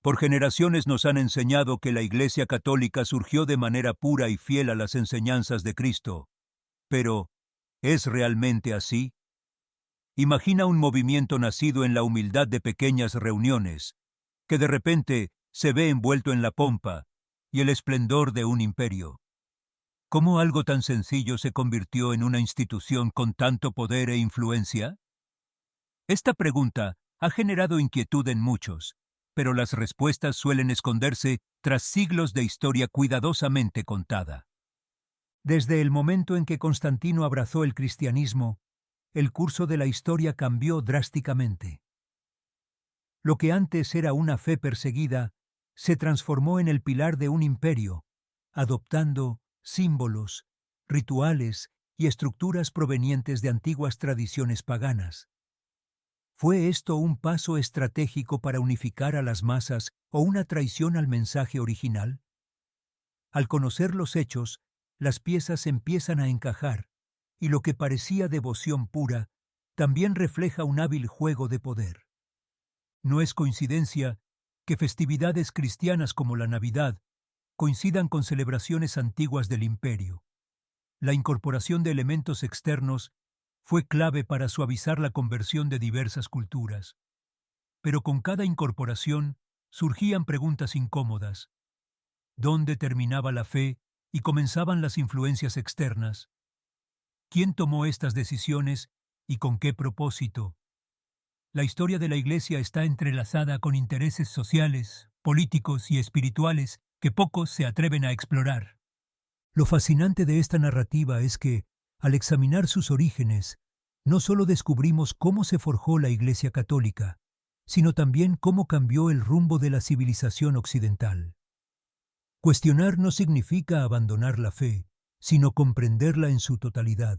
Por generaciones nos han enseñado que la Iglesia Católica surgió de manera pura y fiel a las enseñanzas de Cristo. Pero, ¿es realmente así? Imagina un movimiento nacido en la humildad de pequeñas reuniones, que de repente se ve envuelto en la pompa y el esplendor de un imperio. ¿Cómo algo tan sencillo se convirtió en una institución con tanto poder e influencia? Esta pregunta ha generado inquietud en muchos, pero las respuestas suelen esconderse tras siglos de historia cuidadosamente contada. Desde el momento en que Constantino abrazó el cristianismo, el curso de la historia cambió drásticamente. Lo que antes era una fe perseguida se transformó en el pilar de un imperio, adoptando símbolos, rituales y estructuras provenientes de antiguas tradiciones paganas. ¿Fue esto un paso estratégico para unificar a las masas o una traición al mensaje original? Al conocer los hechos, las piezas empiezan a encajar, y lo que parecía devoción pura también refleja un hábil juego de poder. No es coincidencia que festividades cristianas como la Navidad coincidan con celebraciones antiguas del imperio. La incorporación de elementos externos fue clave para suavizar la conversión de diversas culturas. Pero con cada incorporación surgían preguntas incómodas. ¿Dónde terminaba la fe y comenzaban las influencias externas? ¿Quién tomó estas decisiones y con qué propósito? La historia de la Iglesia está entrelazada con intereses sociales, políticos y espirituales que pocos se atreven a explorar. Lo fascinante de esta narrativa es que, al examinar sus orígenes, no solo descubrimos cómo se forjó la Iglesia Católica, sino también cómo cambió el rumbo de la civilización occidental. Cuestionar no significa abandonar la fe, sino comprenderla en su totalidad.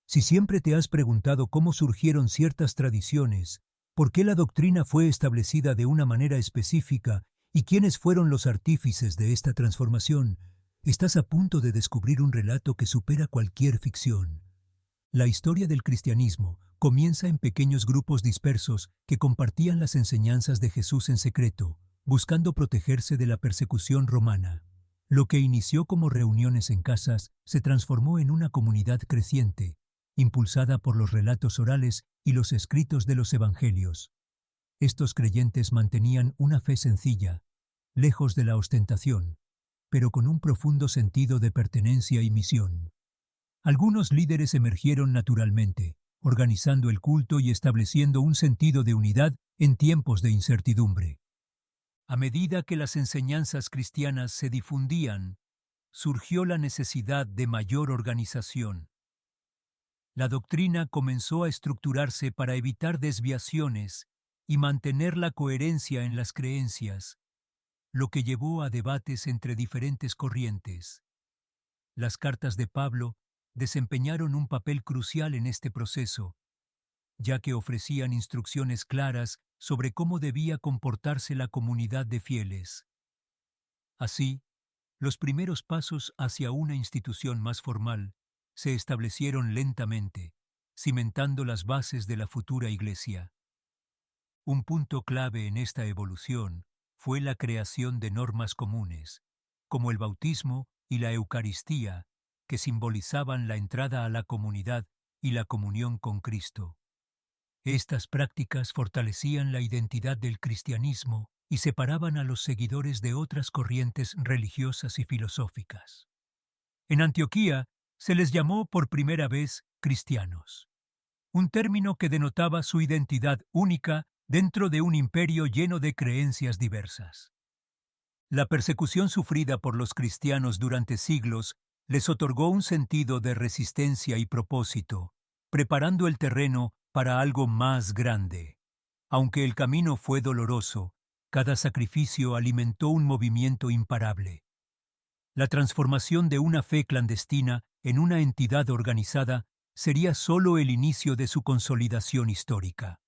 Si siempre te has preguntado cómo surgieron ciertas tradiciones, por qué la doctrina fue establecida de una manera específica y quiénes fueron los artífices de esta transformación, estás a punto de descubrir un relato que supera cualquier ficción. La historia del cristianismo comienza en pequeños grupos dispersos que compartían las enseñanzas de Jesús en secreto, buscando protegerse de la persecución romana. Lo que inició como reuniones en casas se transformó en una comunidad creciente, impulsada por los relatos orales y los escritos de los evangelios. Estos creyentes mantenían una fe sencilla, lejos de la ostentación, pero con un profundo sentido de pertenencia y misión. Algunos líderes emergieron naturalmente, organizando el culto y estableciendo un sentido de unidad en tiempos de incertidumbre. A medida que las enseñanzas cristianas se difundían, surgió la necesidad de mayor organización. La doctrina comenzó a estructurarse para evitar desviaciones y mantener la coherencia en las creencias, lo que llevó a debates entre diferentes corrientes. Las cartas de Pablo desempeñaron un papel crucial en este proceso, ya que ofrecían instrucciones claras sobre cómo debía comportarse la comunidad de fieles. Así, los primeros pasos hacia una institución más formal se establecieron lentamente, cimentando las bases de la futura Iglesia. Un punto clave en esta evolución fue la creación de normas comunes, como el bautismo y la Eucaristía, que simbolizaban la entrada a la comunidad y la comunión con Cristo. Estas prácticas fortalecían la identidad del cristianismo y separaban a los seguidores de otras corrientes religiosas y filosóficas. En Antioquía se les llamó por primera vez cristianos, un término que denotaba su identidad única dentro de un imperio lleno de creencias diversas. La persecución sufrida por los cristianos durante siglos les otorgó un sentido de resistencia y propósito, preparando el terreno para algo más grande. Aunque el camino fue doloroso, cada sacrificio alimentó un movimiento imparable. La transformación de una fe clandestina en una entidad organizada sería solo el inicio de su consolidación histórica.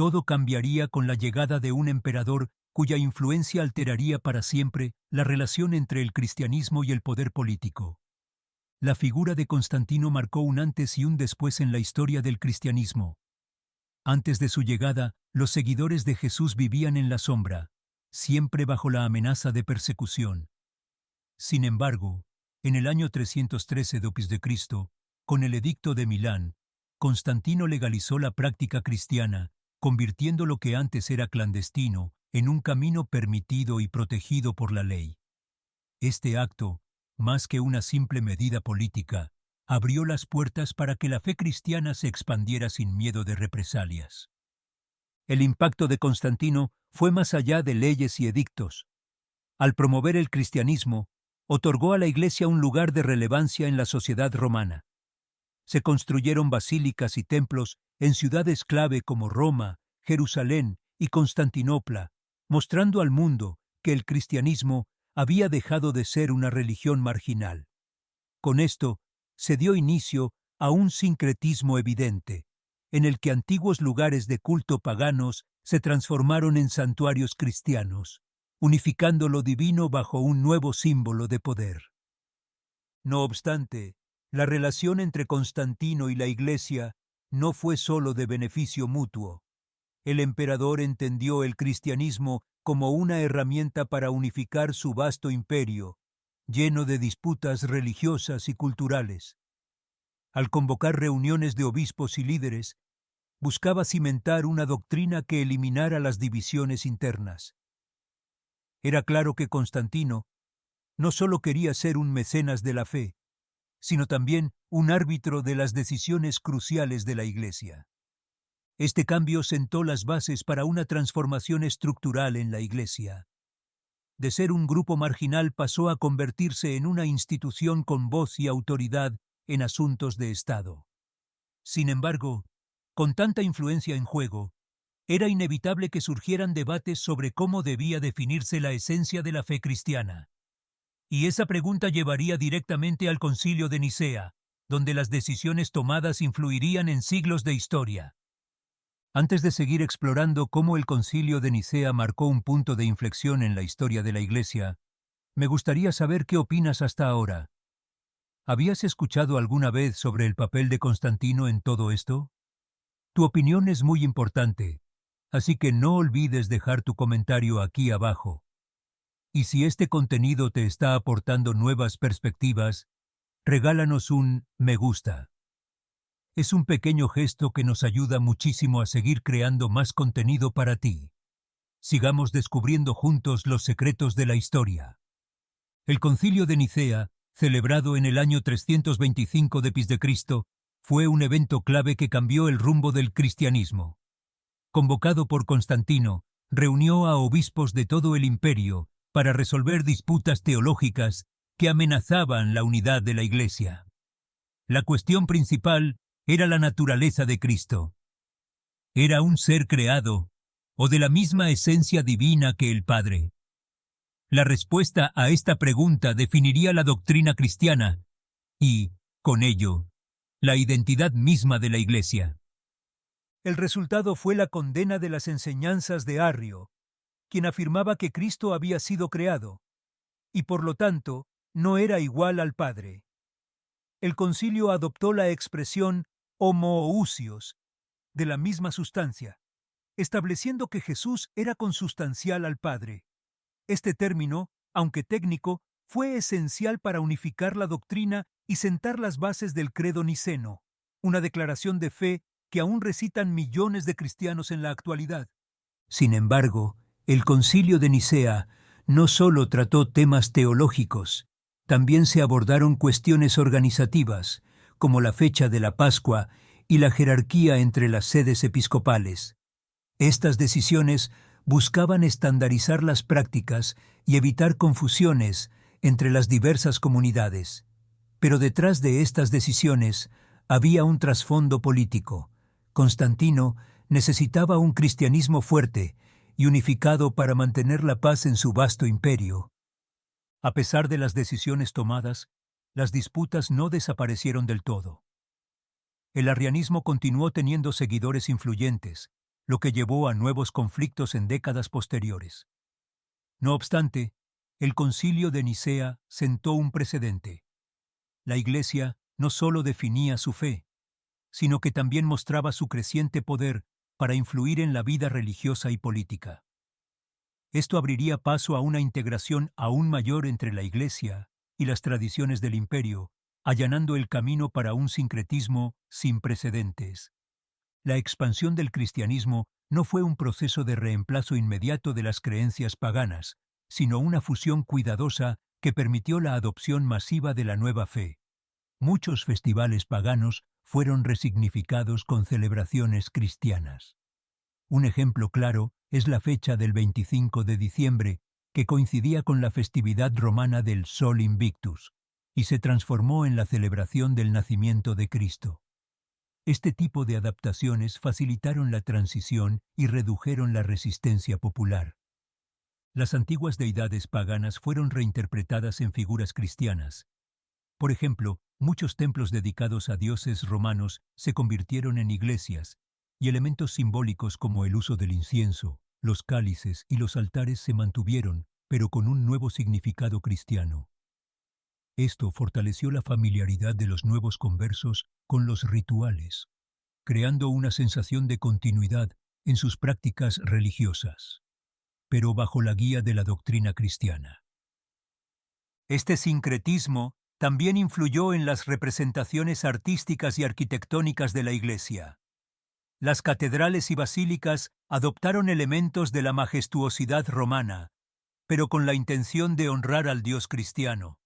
Todo cambiaría con la llegada de un emperador cuya influencia alteraría para siempre la relación entre el cristianismo y el poder político. La figura de Constantino marcó un antes y un después en la historia del cristianismo. Antes de su llegada, los seguidores de Jesús vivían en la sombra, siempre bajo la amenaza de persecución. Sin embargo, en el año 313 d.C., con el Edicto de Milán, Constantino legalizó la práctica cristiana, convirtiendo lo que antes era clandestino en un camino permitido y protegido por la ley. Este acto, más que una simple medida política, abrió las puertas para que la fe cristiana se expandiera sin miedo de represalias. El impacto de Constantino fue más allá de leyes y edictos. Al promover el cristianismo, otorgó a la Iglesia un lugar de relevancia en la sociedad romana. Se construyeron basílicas y templos en ciudades clave como Roma, Jerusalén y Constantinopla, mostrando al mundo que el cristianismo había dejado de ser una religión marginal. Con esto, se dio inicio a un sincretismo evidente, en el que antiguos lugares de culto paganos se transformaron en santuarios cristianos, unificando lo divino bajo un nuevo símbolo de poder. No obstante, la relación entre Constantino y la Iglesia no fue sólo de beneficio mutuo. El emperador entendió el cristianismo como una herramienta para unificar su vasto imperio, lleno de disputas religiosas y culturales. Al convocar reuniones de obispos y líderes, buscaba cimentar una doctrina que eliminara las divisiones internas. Era claro que Constantino no solo quería ser un mecenas de la fe, sino también un árbitro de las decisiones cruciales de la Iglesia. Este cambio sentó las bases para una transformación estructural en la Iglesia. De ser un grupo marginal pasó a convertirse en una institución con voz y autoridad en asuntos de Estado. Sin embargo, con tanta influencia en juego, era inevitable que surgieran debates sobre cómo debía definirse la esencia de la fe cristiana. Y esa pregunta llevaría directamente al Concilio de Nicea, donde las decisiones tomadas influirían en siglos de historia. Antes de seguir explorando cómo el Concilio de Nicea marcó un punto de inflexión en la historia de la Iglesia, me gustaría saber qué opinas hasta ahora. ¿Habías escuchado alguna vez sobre el papel de Constantino en todo esto? Tu opinión es muy importante, así que no olvides dejar tu comentario aquí abajo. Y si este contenido te está aportando nuevas perspectivas, regálanos un me gusta. Es un pequeño gesto que nos ayuda muchísimo a seguir creando más contenido para ti. Sigamos descubriendo juntos los secretos de la historia. El Concilio de Nicea, celebrado en el año 325 d.C., fue un evento clave que cambió el rumbo del cristianismo. Convocado por Constantino, reunió a obispos de todo el imperio para resolver disputas teológicas que amenazaban la unidad de la Iglesia. La cuestión principal era la naturaleza de Cristo. ¿Era un ser creado o de la misma esencia divina que el Padre? La respuesta a esta pregunta definiría la doctrina cristiana y, con ello, la identidad misma de la Iglesia. El resultado fue la condena de las enseñanzas de Arrio, quien afirmaba que Cristo había sido creado, y por lo tanto no era igual al Padre. El concilio adoptó la expresión homoousios, de la misma sustancia, estableciendo que Jesús era consustancial al Padre. Este término, aunque técnico, fue esencial para unificar la doctrina y sentar las bases del credo niceno, una declaración de fe que aún recitan millones de cristianos en la actualidad. Sin embargo, el Concilio de Nicea no solo trató temas teológicos, también se abordaron cuestiones organizativas, como la fecha de la Pascua y la jerarquía entre las sedes episcopales. Estas decisiones buscaban estandarizar las prácticas y evitar confusiones entre las diversas comunidades. Pero detrás de estas decisiones había un trasfondo político. Constantino necesitaba un cristianismo fuerte y unificado para mantener la paz en su vasto imperio. A pesar de las decisiones tomadas, las disputas no desaparecieron del todo. El arrianismo continuó teniendo seguidores influyentes, lo que llevó a nuevos conflictos en décadas posteriores. No obstante, el Concilio de Nicea sentó un precedente. La Iglesia no solo definía su fe, sino que también mostraba su creciente poder para influir en la vida religiosa y política. Esto abriría paso a una integración aún mayor entre la Iglesia y las tradiciones del imperio, allanando el camino para un sincretismo sin precedentes. La expansión del cristianismo no fue un proceso de reemplazo inmediato de las creencias paganas, sino una fusión cuidadosa que permitió la adopción masiva de la nueva fe. Muchos festivales paganos fueron resignificados con celebraciones cristianas. Un ejemplo claro es la fecha del 25 de diciembre, que coincidía con la festividad romana del Sol Invictus, y se transformó en la celebración del nacimiento de Cristo. Este tipo de adaptaciones facilitaron la transición y redujeron la resistencia popular. Las antiguas deidades paganas fueron reinterpretadas en figuras cristianas. Por ejemplo, muchos templos dedicados a dioses romanos se convirtieron en iglesias, y elementos simbólicos como el uso del incienso, los cálices y los altares se mantuvieron, pero con un nuevo significado cristiano. Esto fortaleció la familiaridad de los nuevos conversos con los rituales, creando una sensación de continuidad en sus prácticas religiosas, pero bajo la guía de la doctrina cristiana. Este sincretismo también influyó en las representaciones artísticas y arquitectónicas de la Iglesia. Las catedrales y basílicas adoptaron elementos de la majestuosidad romana, pero con la intención de honrar al Dios cristiano.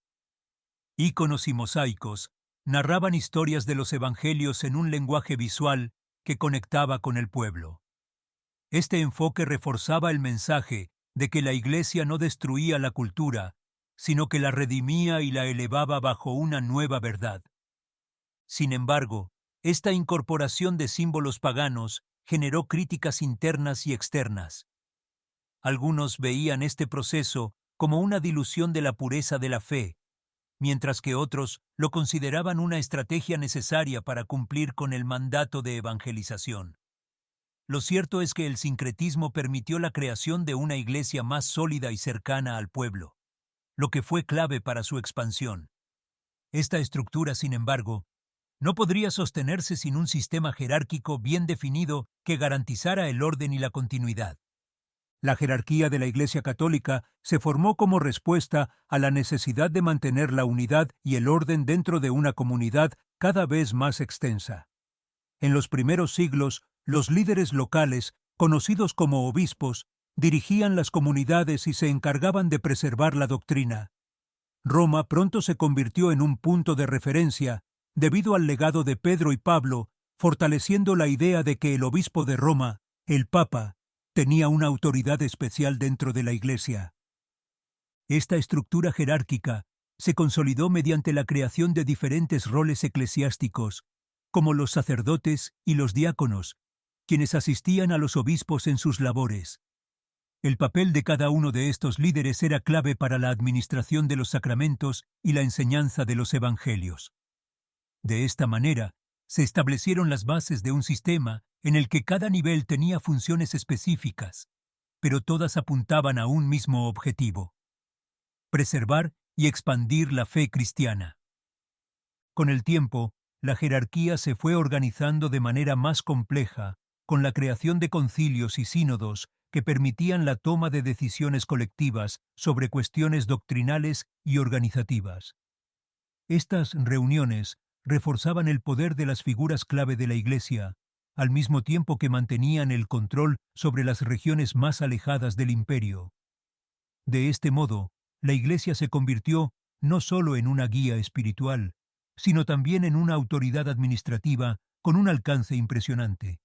Íconos y mosaicos narraban historias de los evangelios en un lenguaje visual que conectaba con el pueblo. Este enfoque reforzaba el mensaje de que la Iglesia no destruía la cultura, sino que la redimía y la elevaba bajo una nueva verdad. Sin embargo, esta incorporación de símbolos paganos generó críticas internas y externas. Algunos veían este proceso como una dilución de la pureza de la fe, mientras que otros lo consideraban una estrategia necesaria para cumplir con el mandato de evangelización. Lo cierto es que el sincretismo permitió la creación de una iglesia más sólida y cercana al pueblo, lo que fue clave para su expansión. Esta estructura, sin embargo, no podría sostenerse sin un sistema jerárquico bien definido que garantizara el orden y la continuidad. La jerarquía de la Iglesia Católica se formó como respuesta a la necesidad de mantener la unidad y el orden dentro de una comunidad cada vez más extensa. En los primeros siglos, los líderes locales, conocidos como obispos, dirigían las comunidades y se encargaban de preservar la doctrina. Roma pronto se convirtió en un punto de referencia debido al legado de Pedro y Pablo, fortaleciendo la idea de que el obispo de Roma, el Papa, tenía una autoridad especial dentro de la Iglesia. Esta estructura jerárquica se consolidó mediante la creación de diferentes roles eclesiásticos, como los sacerdotes y los diáconos, quienes asistían a los obispos en sus labores. El papel de cada uno de estos líderes era clave para la administración de los sacramentos y la enseñanza de los evangelios. De esta manera, se establecieron las bases de un sistema en el que cada nivel tenía funciones específicas, pero todas apuntaban a un mismo objetivo: preservar y expandir la fe cristiana. Con el tiempo, la jerarquía se fue organizando de manera más compleja, con la creación de concilios y sínodos que permitían la toma de decisiones colectivas sobre cuestiones doctrinales y organizativas. Estas reuniones reforzaban el poder de las figuras clave de la Iglesia, al mismo tiempo que mantenían el control sobre las regiones más alejadas del imperio. De este modo, la Iglesia se convirtió no solo en una guía espiritual, sino también en una autoridad administrativa con un alcance impresionante.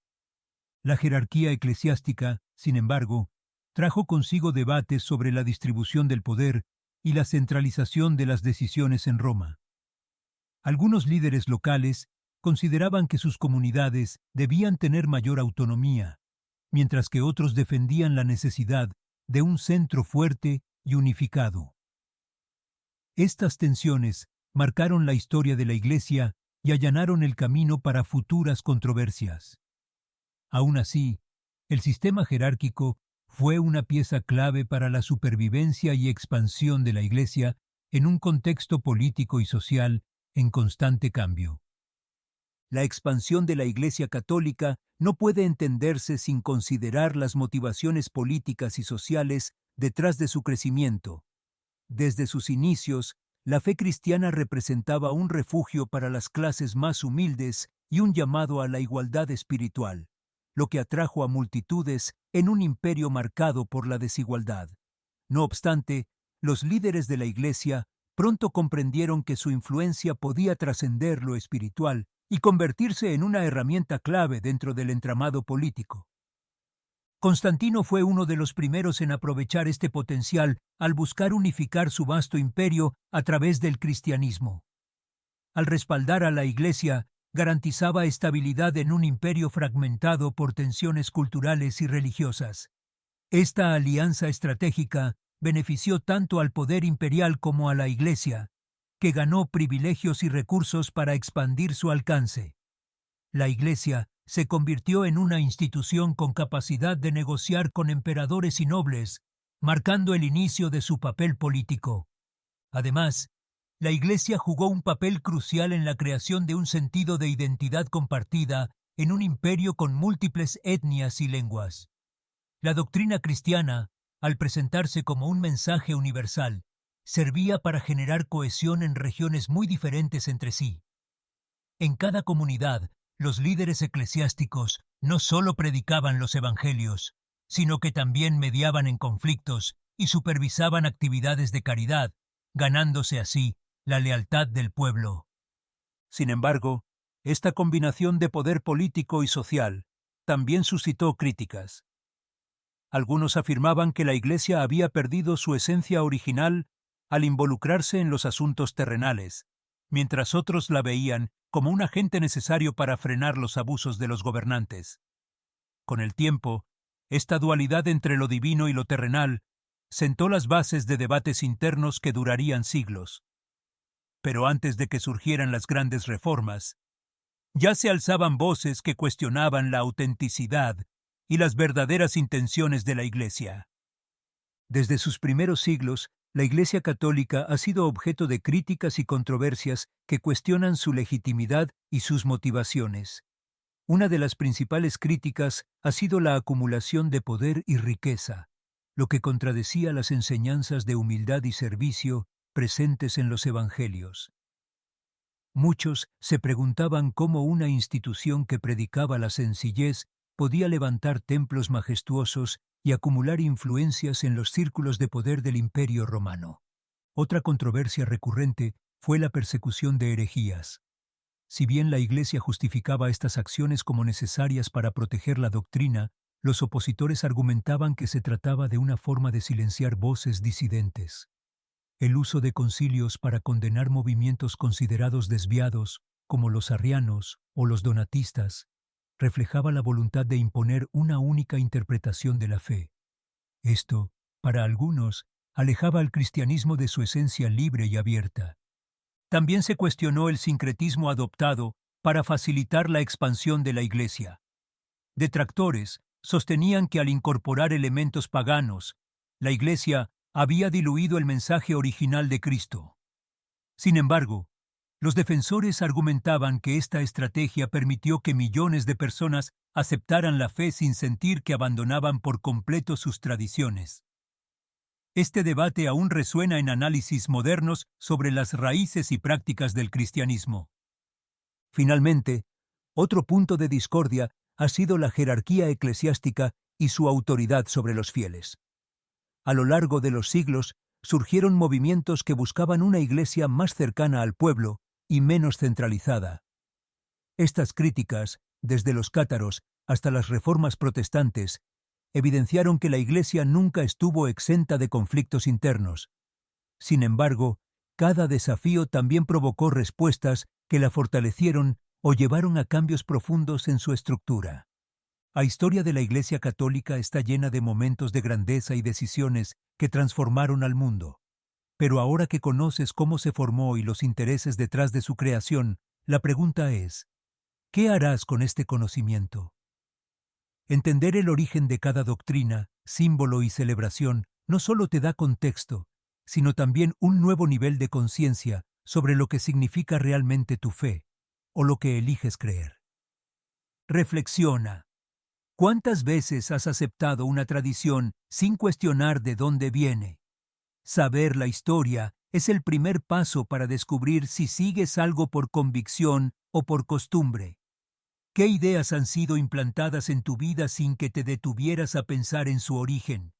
La jerarquía eclesiástica, sin embargo, trajo consigo debates sobre la distribución del poder y la centralización de las decisiones en Roma. Algunos líderes locales consideraban que sus comunidades debían tener mayor autonomía, mientras que otros defendían la necesidad de un centro fuerte y unificado. Estas tensiones marcaron la historia de la Iglesia y allanaron el camino para futuras controversias. Aún así, el sistema jerárquico fue una pieza clave para la supervivencia y expansión de la Iglesia en un contexto político y social en constante cambio. La expansión de la Iglesia Católica no puede entenderse sin considerar las motivaciones políticas y sociales detrás de su crecimiento. Desde sus inicios, la fe cristiana representaba un refugio para las clases más humildes y un llamado a la igualdad espiritual, lo que atrajo a multitudes en un imperio marcado por la desigualdad. No obstante, los líderes de la Iglesia pronto comprendieron que su influencia podía trascender lo espiritual y convertirse en una herramienta clave dentro del entramado político. Constantino fue uno de los primeros en aprovechar este potencial al buscar unificar su vasto imperio a través del cristianismo. Al respaldar a la Iglesia, garantizaba estabilidad en un imperio fragmentado por tensiones culturales y religiosas. Esta alianza estratégica benefició tanto al poder imperial como a la Iglesia, que ganó privilegios y recursos para expandir su alcance. La Iglesia se convirtió en una institución con capacidad de negociar con emperadores y nobles, marcando el inicio de su papel político. Además, la Iglesia jugó un papel crucial en la creación de un sentido de identidad compartida en un imperio con múltiples etnias y lenguas. La doctrina cristiana, al presentarse como un mensaje universal, servía para generar cohesión en regiones muy diferentes entre sí. En cada comunidad, los líderes eclesiásticos no solo predicaban los evangelios, sino que también mediaban en conflictos y supervisaban actividades de caridad, ganándose así la lealtad del pueblo. Sin embargo, esta combinación de poder político y social también suscitó críticas. Algunos afirmaban que la Iglesia había perdido su esencia original al involucrarse en los asuntos terrenales, mientras otros la veían como un agente necesario para frenar los abusos de los gobernantes. Con el tiempo, esta dualidad entre lo divino y lo terrenal sentó las bases de debates internos que durarían siglos. Pero antes de que surgieran las grandes reformas, ya se alzaban voces que cuestionaban la autenticidad y las verdaderas intenciones de la Iglesia. Desde sus primeros siglos, la Iglesia católica ha sido objeto de críticas y controversias que cuestionan su legitimidad y sus motivaciones. Una de las principales críticas ha sido la acumulación de poder y riqueza, lo que contradecía las enseñanzas de humildad y servicio presentes en los evangelios. Muchos se preguntaban cómo una institución que predicaba la sencillez podía levantar templos majestuosos y acumular influencias en los círculos de poder del Imperio romano. Otra controversia recurrente fue la persecución de herejías. Si bien la Iglesia justificaba estas acciones como necesarias para proteger la doctrina, los opositores argumentaban que se trataba de una forma de silenciar voces disidentes. El uso de concilios para condenar movimientos considerados desviados, como los arrianos o los donatistas, reflejaba la voluntad de imponer una única interpretación de la fe. Esto, para algunos, alejaba al cristianismo de su esencia libre y abierta. También se cuestionó el sincretismo adoptado para facilitar la expansión de la Iglesia. Detractores sostenían que al incorporar elementos paganos, la Iglesia había diluido el mensaje original de Cristo. Sin embargo, los defensores argumentaban que esta estrategia permitió que millones de personas aceptaran la fe sin sentir que abandonaban por completo sus tradiciones. Este debate aún resuena en análisis modernos sobre las raíces y prácticas del cristianismo. Finalmente, otro punto de discordia ha sido la jerarquía eclesiástica y su autoridad sobre los fieles. A lo largo de los siglos, surgieron movimientos que buscaban una iglesia más cercana al pueblo y menos centralizada. Estas críticas, desde los cátaros hasta las reformas protestantes, evidenciaron que la Iglesia nunca estuvo exenta de conflictos internos. Sin embargo, cada desafío también provocó respuestas que la fortalecieron o llevaron a cambios profundos en su estructura. La historia de la Iglesia católica está llena de momentos de grandeza y decisiones que transformaron al mundo. Pero ahora que conoces cómo se formó y los intereses detrás de su creación, la pregunta es, ¿qué harás con este conocimiento? Entender el origen de cada doctrina, símbolo y celebración no solo te da contexto, sino también un nuevo nivel de conciencia sobre lo que significa realmente tu fe, o lo que eliges creer. Reflexiona. ¿Cuántas veces has aceptado una tradición sin cuestionar de dónde viene? Saber la historia es el primer paso para descubrir si sigues algo por convicción o por costumbre. ¿Qué ideas han sido implantadas en tu vida sin que te detuvieras a pensar en su origen?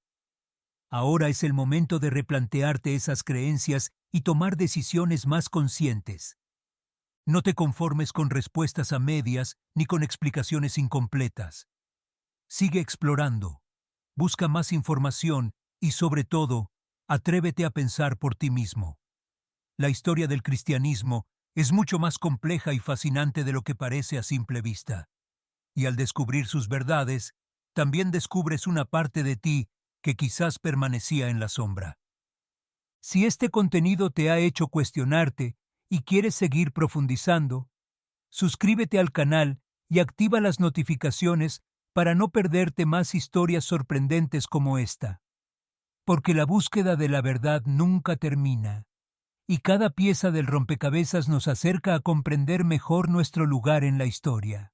Ahora es el momento de replantearte esas creencias y tomar decisiones más conscientes. No te conformes con respuestas a medias ni con explicaciones incompletas. Sigue explorando, busca más información y, sobre todo, atrévete a pensar por ti mismo. La historia del cristianismo es mucho más compleja y fascinante de lo que parece a simple vista. Y al descubrir sus verdades, también descubres una parte de ti que quizás permanecía en la sombra. Si este contenido te ha hecho cuestionarte y quieres seguir profundizando, suscríbete al canal y activa las notificaciones para no perderte más historias sorprendentes como esta. Porque la búsqueda de la verdad nunca termina, y cada pieza del rompecabezas nos acerca a comprender mejor nuestro lugar en la historia.